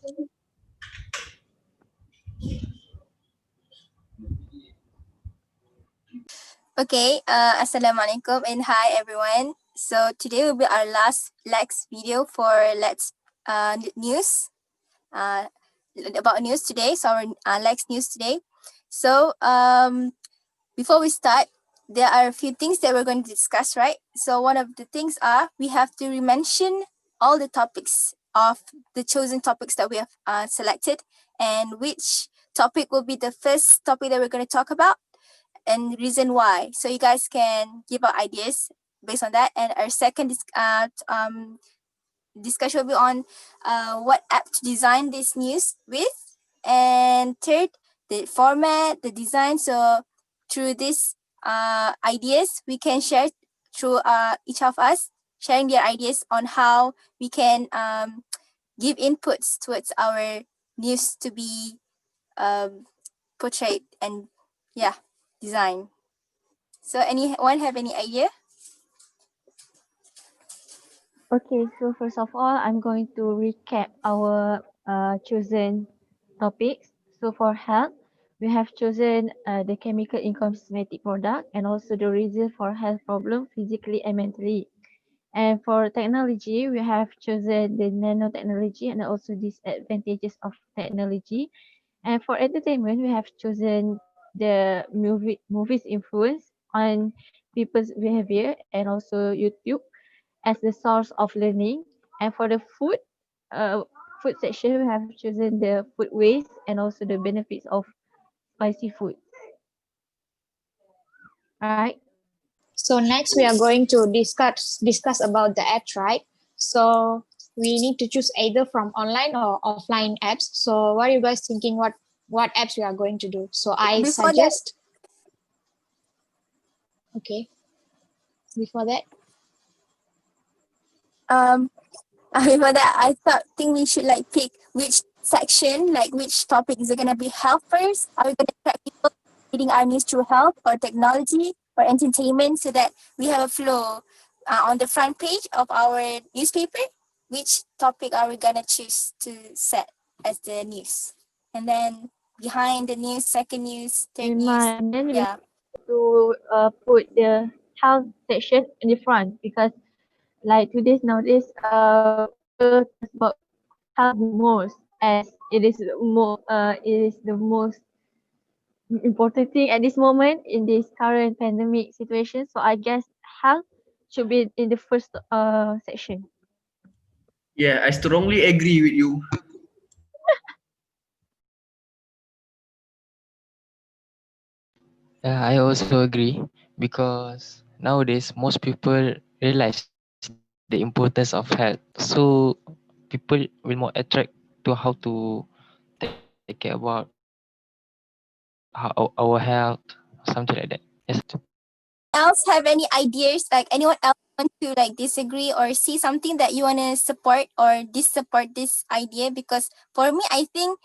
Okay, Assalamualaikum and hi everyone. So today will be our last LAX video for Let's News, uh, about news today. So our LAX news today. So before we start, there are a few things that we're going to discuss, right? So one of the things are we have to mention all the topics of the chosen topics that we have selected, and which topic will be the first topic that we're going to talk about and reason why. So you guys can give out ideas based on that. And our second discussion will be on what app to design this news with. And third, the format, the design. So through these ideas, we can share through each of us sharing their ideas on how we can give inputs towards our news to be portrayed and design. So anyone have any idea? Okay, so first of all, I'm going to recap our chosen topics. So for health, we have chosen the chemical in cosmetic product and also the reason for health problem physically and mentally. And for technology, we have chosen the nanotechnology and also disadvantages of technology. And for entertainment, we have chosen the movies influence on people's behavior and also YouTube as the source of learning. And for the food section, we have chosen the food waste and also the benefits of spicy food. Right? So next we are going to discuss about the apps, right? So we need to choose either from online or offline apps. So what are you guys thinking? What apps we are going to do? So I Before suggest. Okay. Before that. Before that, think we should like pick which section, like which topic. Is it gonna be health first? Are we gonna track people reading our news through health or technology or entertainment, so that we have a flow on the front page of our newspaper? Which topic are we gonna choose to set as the news? And then behind the news, second news, third In news. my then we Yeah. have to put the health section in the front because like nowadays people talk about health the most as it is the most important thing at this moment in this current pandemic situation. So I guess health should be in the first section. Yeah, I strongly agree with you. Yeah, I also agree because nowadays most people realize the importance of health. So people will more attract to how to take care about our health, something like that. Yes. Else have any ideas? Like anyone else want to like disagree or see something that you want to support or dissupport this idea? Because for me, I think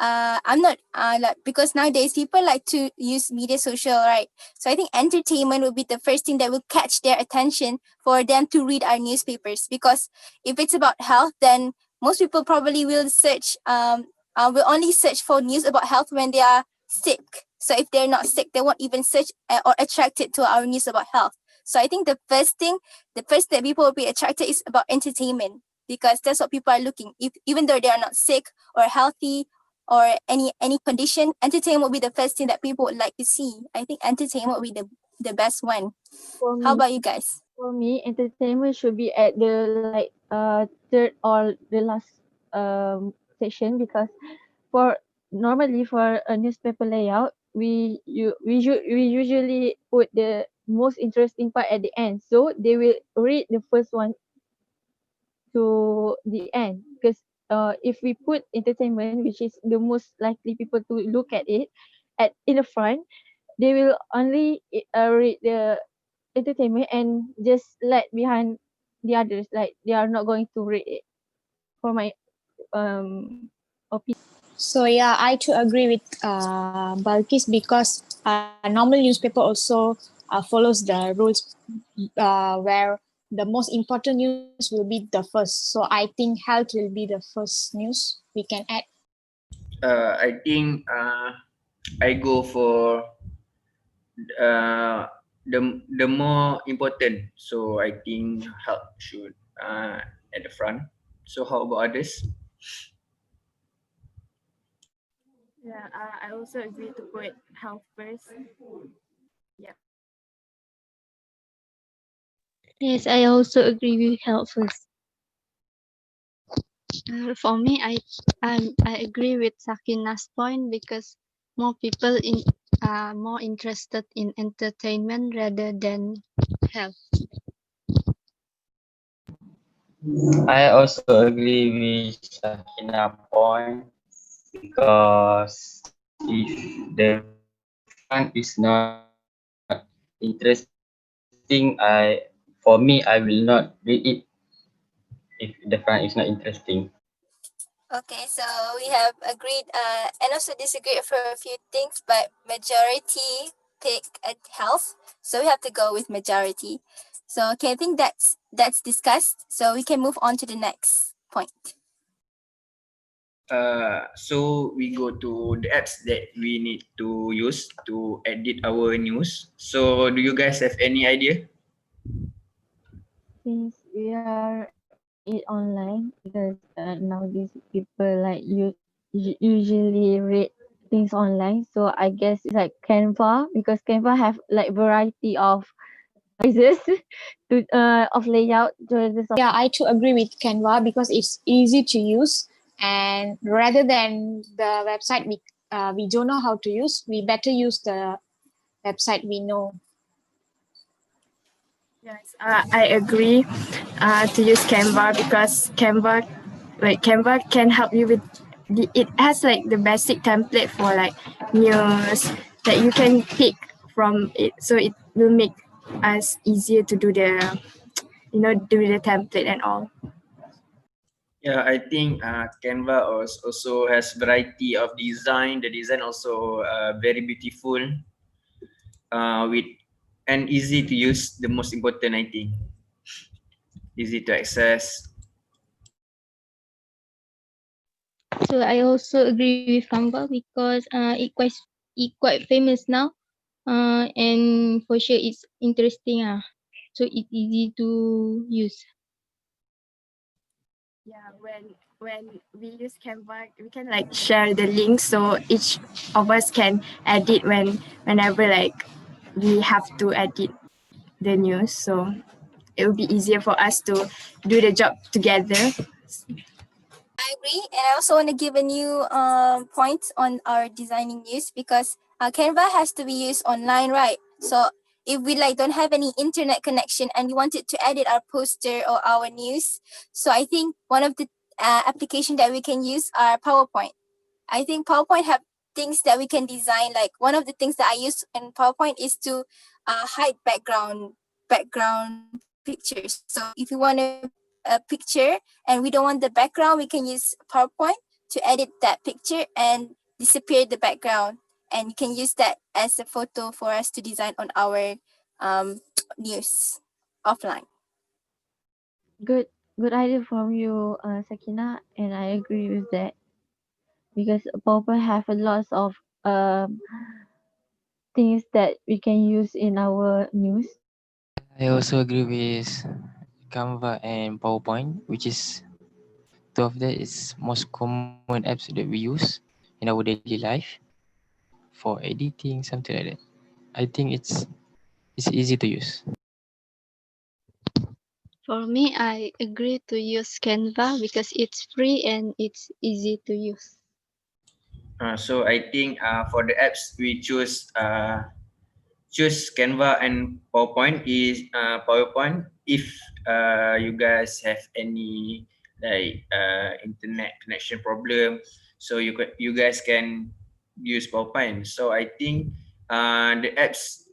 I'm not like, because nowadays people like to use media social, right? So I think entertainment will be the first thing that will catch their attention for them to read our newspapers. Because if it's about health, then most people probably will will only search for news about health when they are sick. So if they're not sick, they won't even search or attracted to our news about health. So I think the first that people will be attracted is about entertainment, because that's what people are looking. If even though they are not sick or healthy or any condition, entertainment will be the first thing that people would like to see. I think entertainment will be the best one. How about you guys? For me, entertainment should be at the third or the last section because for normally for a newspaper layout we usually put the most interesting part at the end, so they will read the first one to the end because if we put entertainment, which is the most likely people to look at it at in the front, they will only read the entertainment and just let behind the others, like they are not going to read it, for my opinion. So yeah, I too agree with Balkis because normal newspaper also follows the rules where the most important news will be the first. So I think health will be the first news we can add. I think I go for uh, the more important. So I think health should at the front. So how about others? Yeah, I also agree to put health first. Yeah. Yes, I also agree with health first. For me, I agree with Sakinah's point because more people are more interested in entertainment rather than health. I also agree with Sakina point because if the front is not interesting, for me I will not read it if the front is not interesting. Okay, so we have agreed and also disagreed for a few things, but majority pick at health. So we have to go with majority. So okay, I think that's discussed. So we can move on to the next point. So we go to the apps that we need to use to edit our news. So do you guys have any idea? Since we are reading it online, because nowadays people like usually read things online, so I guess it's like Canva because Canva have like variety of sizes to of layout choices of. Yeah, I too agree with Canva because it's easy to use, and rather than the website we don't know how to use, we better use the website we know. Yes, I agree to use Canva because Canva can help you with it has like the basic template for like news that you can pick from it, so it will make us easier to do the template and all. Yeah, I think Canva also has variety of design. The design also very beautiful, with and easy to use. The most important, I think, easy to access. So I also agree with Canva because it quite famous now. And for sure it's interesting. So it's easy to use. Yeah, when we use Canva, we can like share the link so each of us can edit whenever like we have to edit the news. So it will be easier for us to do the job together. I agree, and I also want to give a new point on our designing news because Canva has to be used online, right? So if we like don't have any internet connection and we wanted to edit our poster or our news, so I think one of the application that we can use are PowerPoint. I think PowerPoint have things that we can design. Like one of the things that I use in PowerPoint is to hide background pictures. So if you want to put a picture and we don't want the background, we can use PowerPoint to edit that picture and disappear the background. And you can use that as a photo for us to design on our news offline. Good, good idea from you, Sakina, and I agree with that because Popper have a lot of um things that we can use in our news. I also agree with Canva and PowerPoint, which is two of that is most common apps that we use in our daily life for editing, something like that. I think it's easy to use. For me, I agree to use Canva because it's free and it's easy to use. So I think for the apps we choose Canva and PowerPoint is PowerPoint. If you guys have any like internet connection problem, so you guys can use PowerPoint. So I think the apps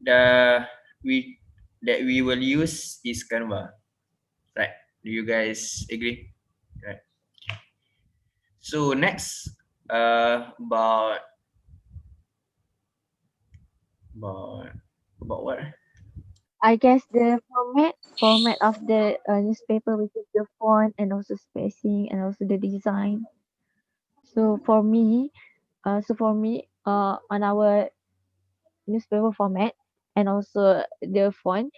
the we that we will use is Canva, right? Do you guys agree? Right. So next, about about about what? I guess the format of the newspaper, which is the font and also spacing and also the design. So for me, on our newspaper format and also the font,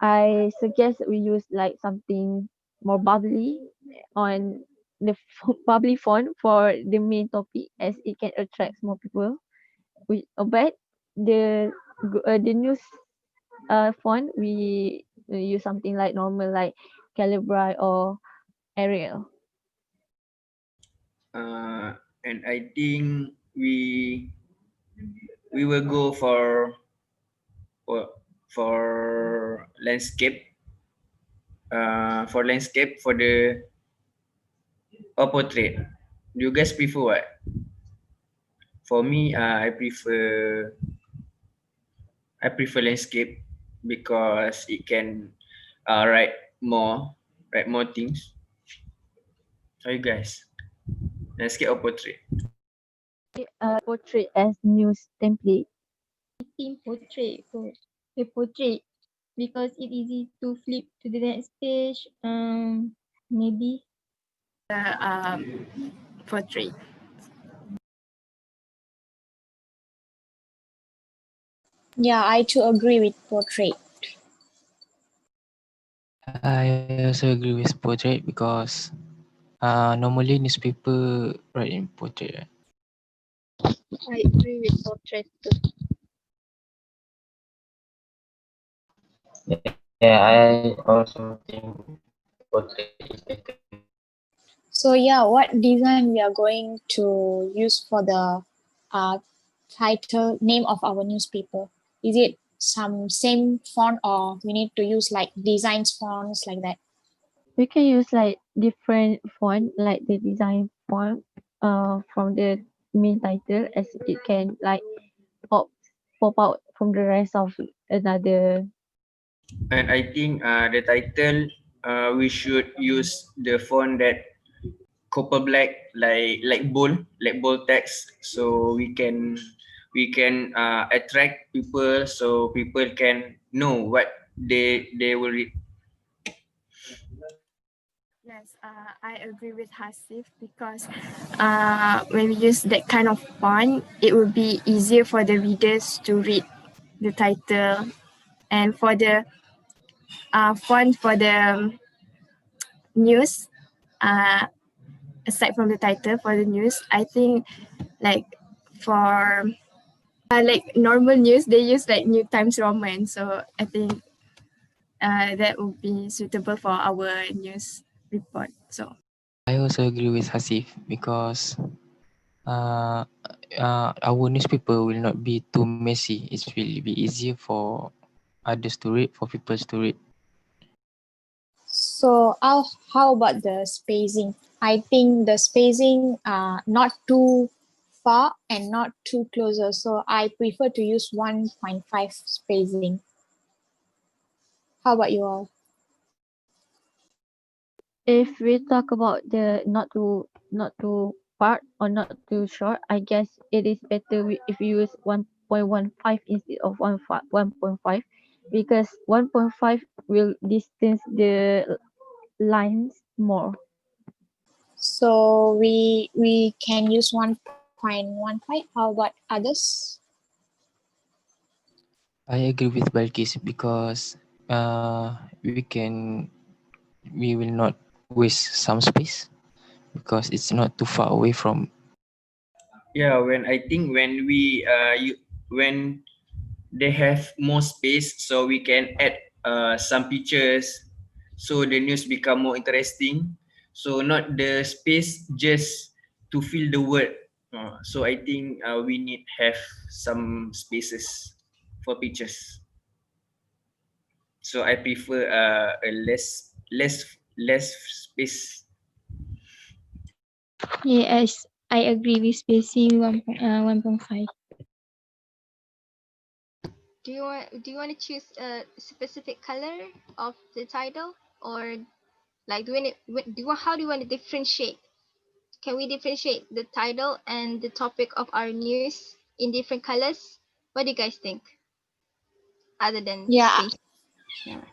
I suggest we use like something more bubbly on the bubbly font for the main topic, as it can attract more people. But the news font, we use something like normal, like Calibri or Arial. And I think we will go for for landscape for the portrait. Do you guys prefer what? For me, I prefer landscape because it can uh, write write more things. How you guys? Landscape or portrait? Portrait as news template. I think portrait for the portrait because it easy to flip to the next page. Maybe Portrait. Yeah, I too agree with portrait. I also agree with portrait because normally newspaper write in portrait. Right? I agree with portrait too. Yeah, I also think portrait is better. So yeah, what design we are going to use for the uh, title name of our newspaper? Is it some same font or we need to use like designs fonts like that? We can use like different font, like the design font from the main title, as it can like pop pop out from the rest of another. And I think the title we should use the font that copper black, like bold text, so we can attract people, so people can know what they will read. Yes, I agree with Hasif because when we use that kind of font, it will be easier for the readers to read the title. And for the font for the news, uh, aside from the title for the news, I think like for like normal news, they use like New Times Roman. So I think that would be suitable for our news report. So I also agree with Hasif because uh, our newspaper will not be too messy. It will be easier for others to read, for people to read. So how about the spacing? I think the spacing not too far and not too closer. So I prefer to use 1.5 spacing. How about you all? If we talk about the not too part or not too short, I guess it is better if we use 1.15 instead of 1.5, because 1.5 will distance the lines more. So we can use 1.15. How about others? I agree with Balkis because we will not waste some space because it's not too far away from. Yeah, when they have more space, so we can add some pictures, so the news become more interesting, so not the space just to fill the word. So I think we need have some spaces for pictures, so I prefer a less space. Yes, I agree with spacing 1.5. Do you want to choose a specific color of the title, or like how do you want to differentiate? Can we differentiate the title and the topic of our news in different colors? What do you guys think? Other than Yeah, space.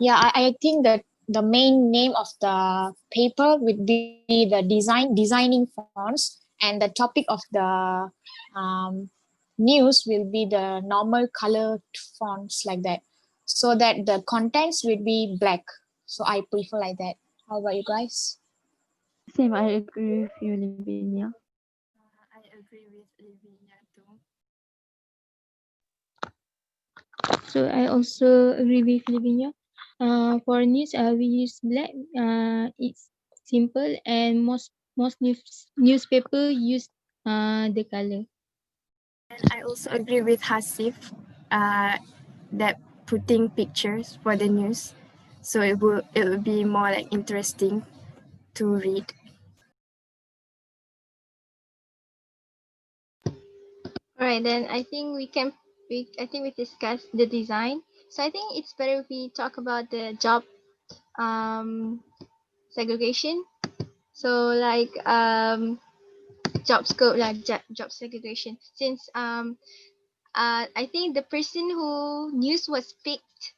Yeah, I think that the main name of the paper would be the designing fonts, and the topic of the um, news will be the normal colored fonts like that, so that the contents will be black. So I prefer like that. How about you guys? Same, I agree with you, Livinya. I agree with Livinya too. So I also agree with Livinya. For news, we use black. It's simple, and most newspaper use the color. And I also agree with Hasif that putting pictures for the news, so it will be more like interesting to read. All right, then I think we discussed the design. So I think it's better if we talk about the job um segregation. So like job scope, like job segregation. Since I think the person who news was picked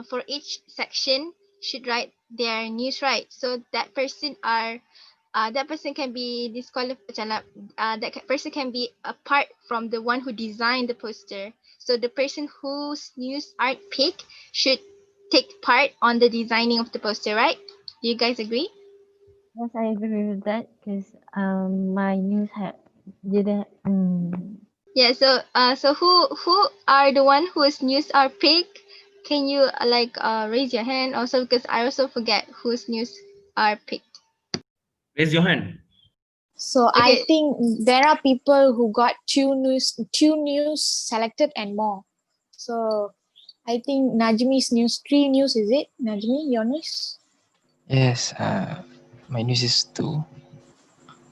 for each section should write their news, right. So that person can be disqualified. Person can be apart from the one who designed the poster. So the person whose news aren't picked should take part on the designing of the poster, right? Do you guys agree? Yes, I agree with that because my news had didn't. Yeah. So who are the one whose news are picked? Can you raise your hand also, because I also forget whose news are picked. Raise your hand. So I Okay. think there are people who got two news selected and more. So I think Najmi's news, three news, is it? Najmi, your news? Yes, my news is two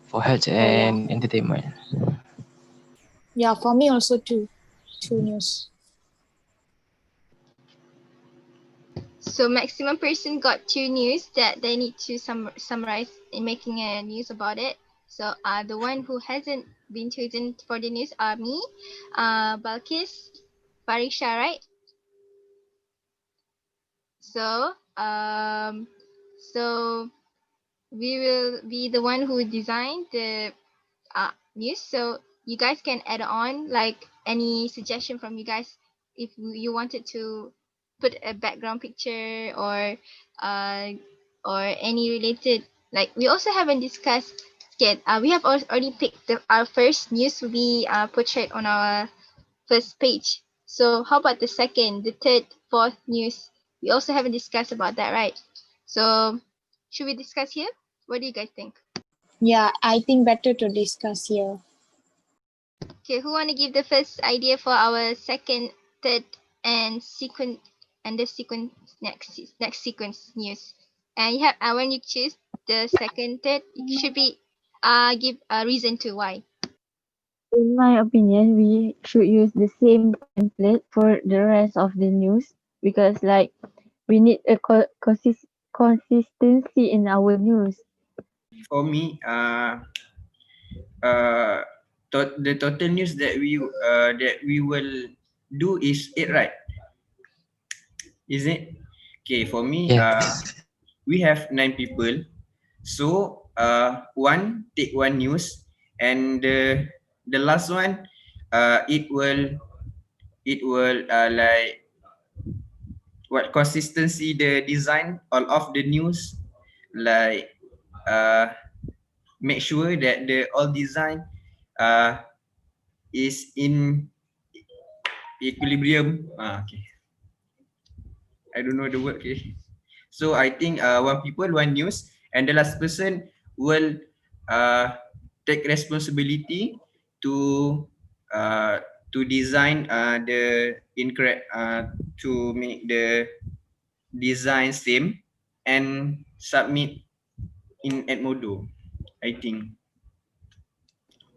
for health Oh yeah. and entertainment. Yeah, for me also two news. So maximum person got two news that they need to summarize in making a news about it. So the one who hasn't been chosen for the news are me, Balkis, Farisha, right? So so we will be the one who designed the news. So you guys can add on like any suggestion from you guys if you wanted to put a background picture uh or any related, like we also haven't discussed yet. We have already picked our first news will be portrait on our first page. So how about the second, the third, fourth news? We also haven't discussed about that, right? So should we discuss here? What do you guys think? Yeah, I think better to discuss here. Okay, who want to give the first idea for our second, third, and sequence and the sequence next sequence news? And you have when you choose the second, third, you should be give a reason to why. In my opinion, we should use the same template for the rest of the news because, like, we need a consistency in our news. For me, the total news that we will do is eight, right? Is it? Okay, for me, Yes. we have 9 people. So one take one news, and the last one, it will like what consistency the design all of the news, like uh make sure that the all design uh is in equilibrium. Okay, I don't know the word. Okay, so I think one people one news, and the last person will uh take responsibility to uh design the incorrect to make the design same and submit in Edmodo. I think.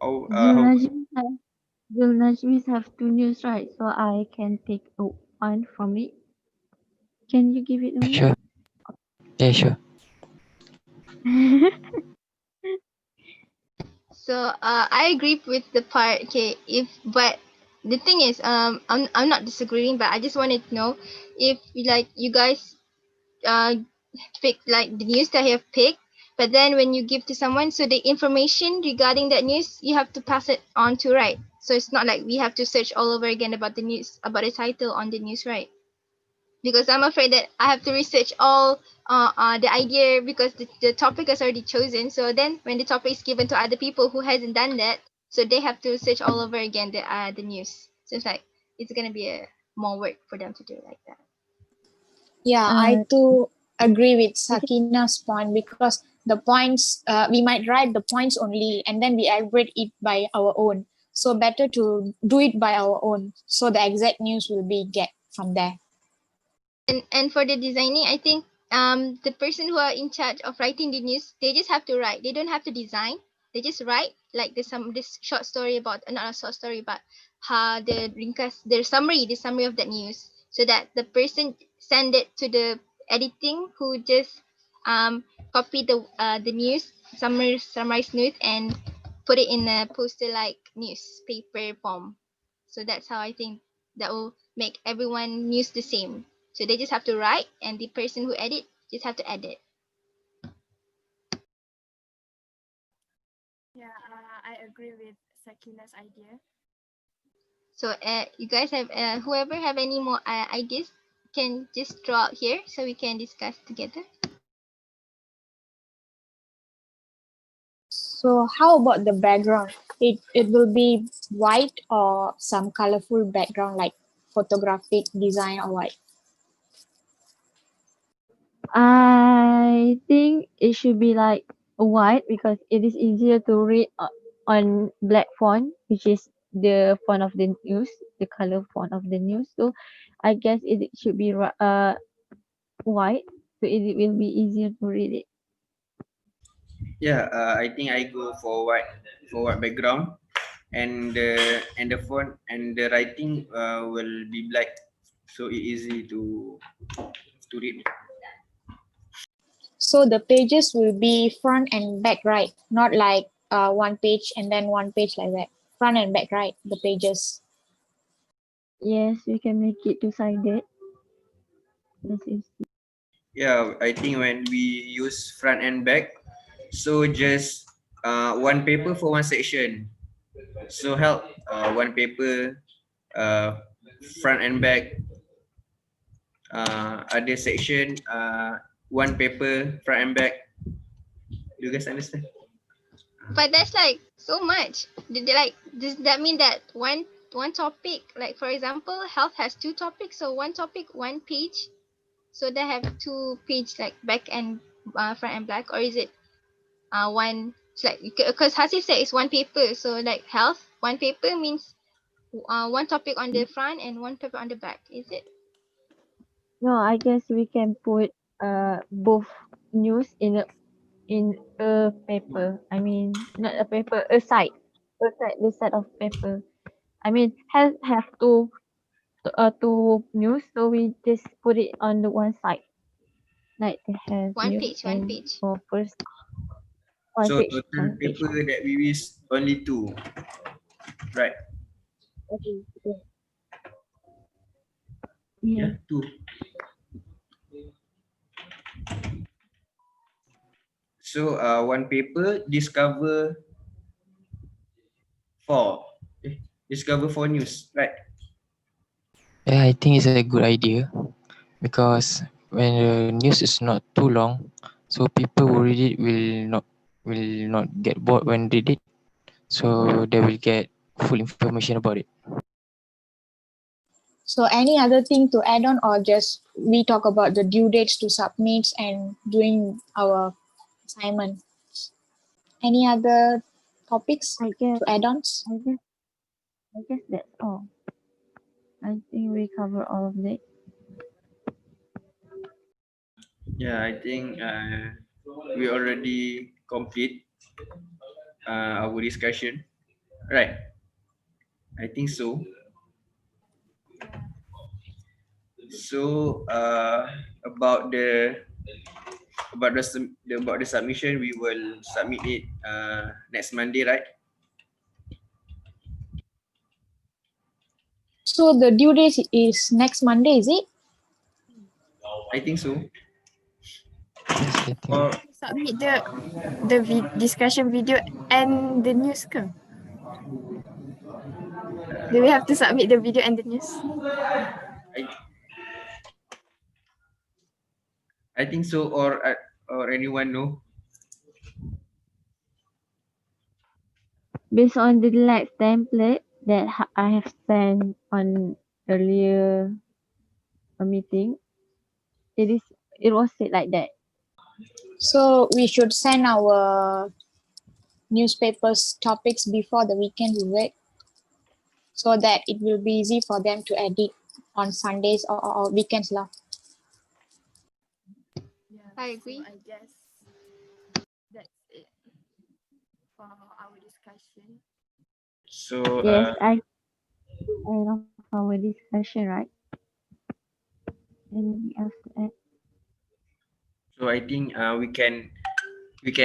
How Zulnajmi have, Zulnajmi have two news, right? So I can take one from it. Can you give it to me? Sure. Yeah, sure. So I agree with the part. Okay, if but the thing is I'm not disagreeing, but I just wanted to know if like you guys pick like the news that you have picked, but then when you give to someone, so the information regarding that news you have to pass it on to, right? So it's not like we have to search all over again about the news, about the title on the news, right? Because I'm afraid that I have to research all the idea, because the topic is already chosen. So then when the topic is given to other people who hasn't done that, so they have to search all over again the news. So it's like it's gonna be a more work for them to do like that. Yeah, I Uh, too agree with okay. Sakina's point, because the points, we might write the points only and then we elaborate it by our own. So better to do it by our own. So the exact news will be get from there. And for the designing, I think the person who are in charge of writing the news, they just have to write. They don't have to design. They just write like this short story about, not a short story, but how the ringkas, the summary of that news, so that the person send it to the editing, who just copy the news, summarize news, and put it in a poster like newspaper form. So that's how I think that will make everyone news the same. So they just have to write, and the person who edit just have to edit. Yeah, I agree with Sakina's idea. So you guys have whoever have any more ideas can just draw out here so we can discuss together. So how about the background? It will be white or some colorful background like photographic design or what? I think it should be like white because it is easier to read on black font, which is the font of the news, the color font of the news. So I guess it should be white, so it will be easier to read it. Yeah, I think I go for white background, and the font and the writing will be black, so it easy to read. So the pages will be front and back, right? Not like one page and then one page like that. Front and back, right? The pages. Yes, we can make it two-sided. This is Yeah, I think when we use front and back, so just one paper for one section. So help one paper, uh, front and back, other section, one paper front and back. Do you guys understand? But that's like so much. Does that mean that one topic, like for example, health has two topics, so one topic, one page, so they have two page like back and front and back, or is it one? It's like because Hasif said it's one paper, so like health one paper means one topic on the front and one paper on the back. Is it? no. I guess we can put both news in a paper. I mean, not a paper, the side of paper. I mean, have two news, so we just put it on the one side, like they have One news page, one and page. for first So total one page. paper that we use only two, right? Okay, yeah, Yeah, yeah. two. So one paper discover four, discover four news, right? Yeah, I think it's a good idea because when the news is not too long, so people who read it will not get bored when read it, so they will get full information about it. So any other thing to add on, or just we talk about the due dates to submit and doing our assignment? Any other topics I guess, to add on? I guess, I guess that's all. I think we cover all of it. Yeah, I think we already complete our discussion, right? I think so. Yeah. So about the submission, we will submit it next Monday, right? So the due date is next Monday, is it? I think so. Just getting. Or Submit the discussion video and the news ke? Do we have to submit the video and the news? I, I think so. Or anyone know? Based on the LAX template that I have sent on earlier a meeting, it was said like that. So we should send our newspapers topics before the weekend we wait, so that it will be easy for them to edit on Sundays or weekends lah. Yeah, I agree. So I guess that's it for our discussion. So Yes, I end of our discussion, right? Anything else to add? so I think we can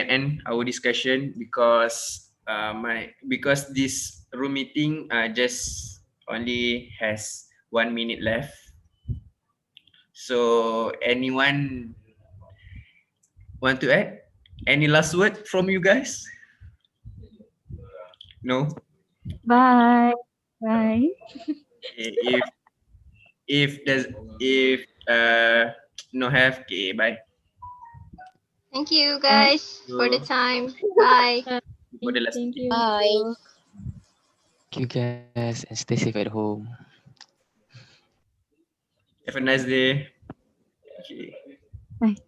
end our discussion because because this room meeting just only has 1 minute left. So anyone want to add? Any last word from you guys? No. Bye. Bye. Okay, if no have, okay, bye. Thank you Bye. guys for the time. Bye. For the last Thank meeting. you. Bye. Thank you guys and stay safe at home. Have a nice day. Okay. Bye.